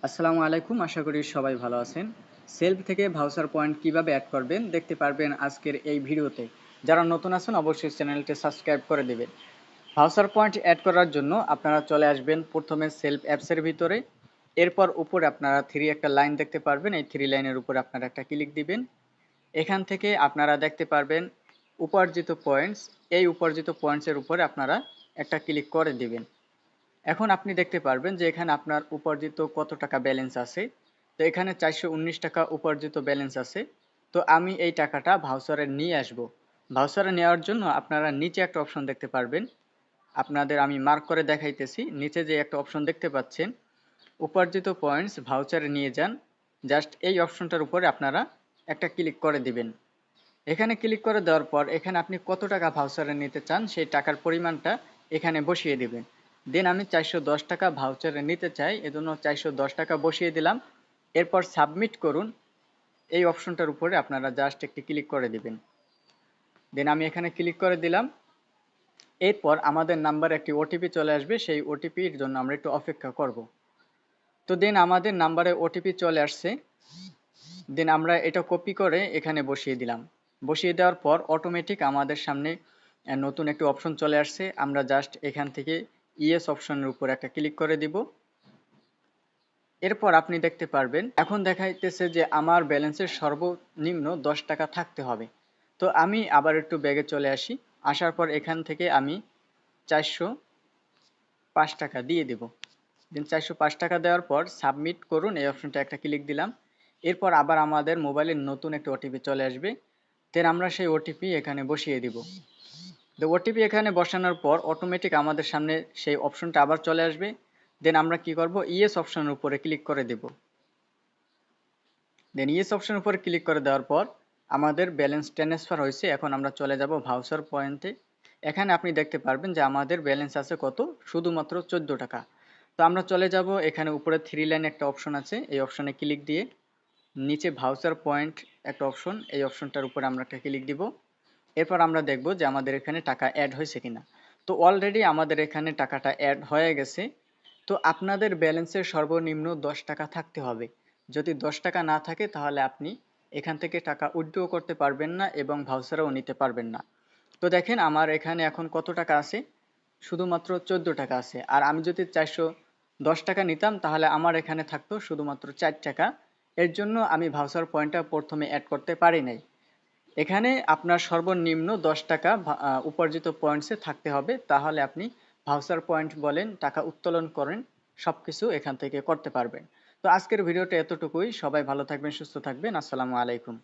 আসসালামু আলাইকুম, আশা করি সবাই ভালো আছেন। সেলফ থেকে ভাউচার পয়েন্ট কিভাবে অ্যাড করবেন দেখতে পারবেন আজকের এই ভিডিওতে। যারা নতুন আছেন অবশ্যই চ্যানেলটি সাবস্ক্রাইব করে দেবেন। ভাউচার পয়েন্ট অ্যাড করার জন্য আপনারা চলে আসবেন প্রথমে সেলফ অ্যাপসের ভিতরে। এরপর উপরে আপনারা একটা লাইন দেখতে পারবেন, এই লাইনের উপরে আপনারা একটা ক্লিক দিবেন। এখান থেকে আপনারা দেখতে পারবেন উপার্জিত পয়েন্টস, এই উপার্জিত পয়েন্টসের উপরে আপনারা একটা ক্লিক করে দিবেন। এখন আপনি দেখতে পারবেন যে এখানে আপনার উপার্জিত কত টাকা ব্যালেন্স আছে। তো এখানে 419 টাকা উপার্জিত ব্যালেন্স আছে। তো আমি এই টাকাটা ভাউচারে নিয়ে আসব। ভাউচারে নেওয়ার জন্য আপনারা নিচে একটা অপশন দেখতে পারবেন। আপনাদের আমি মার্ক করে দেখাইতেছি। নিচে যে একটা অপশন দেখতে পাচ্ছেন, উপার্জিত পয়েন্টস ভাউচারে নিয়ে যান, জাস্ট এই অপশনটার উপরে আপনারা একটা ক্লিক করে দিবেন। এখানে ক্লিক করে দেওয়ার পর এখানে আপনি কত টাকা ভাউচারে নিতে চান সেই টাকার পরিমাণটা এখানে বসিয়ে দিবেন। দেন আমি 410 টাকা ভাউচারে নিতে চাই, এজন্য 410 টাকা বসিয়ে দিলাম। এরপর সাবমিট করুন, এই অপশনটার উপরে আপনারা জাস্ট একটি ক্লিক করে দিবেন। দেন আমি এখানে ক্লিক করে দিলাম। এরপর আমাদের নাম্বারে একটি ওটিপি চলে আসবে, সেই ওটিপির জন্য আমরা একটু অপেক্ষা করব। তো দেন আমাদের নাম্বারে ওটিপি চলে আসছে। দেন আমরা এটা কপি করে এখানে বসিয়ে দিলাম। বসিয়ে দেওয়ার পর অটোমেটিক আমাদের সামনে নতুন একটি অপশন চলে আসছে। আমরা জাস্ট এখান থেকে ইয়েস অপশনের উপর একটা ক্লিক করে দিব। এরপর আপনি দেখতে পারবেন এখন দেখাইতেছে যে আমার ব্যালেন্সের সর্বনিম্ন 10 টাকা থাকতে হবে। তো আমি আবার একটু ব্যাগে চলে আসি। আসার পর এখান থেকে আমি 405 টাকা দিয়ে দেব। দেন 405 টাকা দেওয়ার পর সাবমিট করুন, এই অপশনটা একটা ক্লিক দিলাম। এরপর আবার আমাদের মোবাইলে নতুন একটা ওটিপি চলে আসবে। দেন আমরা সেই ওটিপি এখানে বসিয়ে দিব। তো ওটিপি এখানে বসানোর পর অটোমেটিক আমাদের সামনে সেই অপশনটা আবার চলে আসবে। দেন আমরা কি করব, ইয়েস অপশনের উপরে ক্লিক করে দেব। দেন ইয়েস অপশনের উপরে ক্লিক করে দেওয়ার পর আমাদের ব্যালেন্স ট্রান্সফার হয়েছে। এখন আমরা চলে যাব ভাউচার পয়েন্টে। এখানে আপনি দেখতে পারবেন যে আমাদের ব্যালেন্স আছে কত, শুধুমাত্র 14 টাকা। তো আমরা চলে যাব, এখানে উপরে 3 লাইন একটা অপশন আছে, এই অপশনে ক্লিক দিয়ে নিচে ভাউচার পয়েন্ট একটা অপশন, এই অপশনটার উপরে আমরা একটা ক্লিক দিব। এরপর আমরা দেখব যে আমাদের এখানে টাকা অ্যাড হয়েছে কিনা। তো অলরেডি আমাদের এখানে টাকাটা অ্যাড হয়ে গেছে। তো আপনাদের ব্যালেন্সের সর্বনিম্ন 10 টাকা থাকতে হবে। যদি 10 টাকা না থাকে তাহলে আপনি এখান থেকে টাকা উইথড্র করতে পারবেন না এবং ভাউচারও নিতে পারবেন না। তো দেখেন আমার এখানে এখন কত টাকা আছে, শুধুমাত্র 14 টাকা আছে। আর আমি যদি 410 টাকা নিতাম তাহলে আমার এখানে থাকতো শুধুমাত্র 4 টাকা। এর জন্য আমি ভাউচার পয়েন্টটা প্রথমে অ্যাড করতে পারি নাই। এখানে আপনার সর্বনিম্ন 10 টাকা উপার্জিত পয়েন্টসে থাকতে হবে, তাহলে আপনি ভাউচার পয়েন্ট বলেন, টাকা উত্তোলন করেন, সবকিছু এখান থেকে করতে পারবেন। তো আজকের ভিডিওটা এতটুকুই। সবাই ভালো থাকবেন, সুস্থ থাকবেন। আসসালামু আলাইকুম।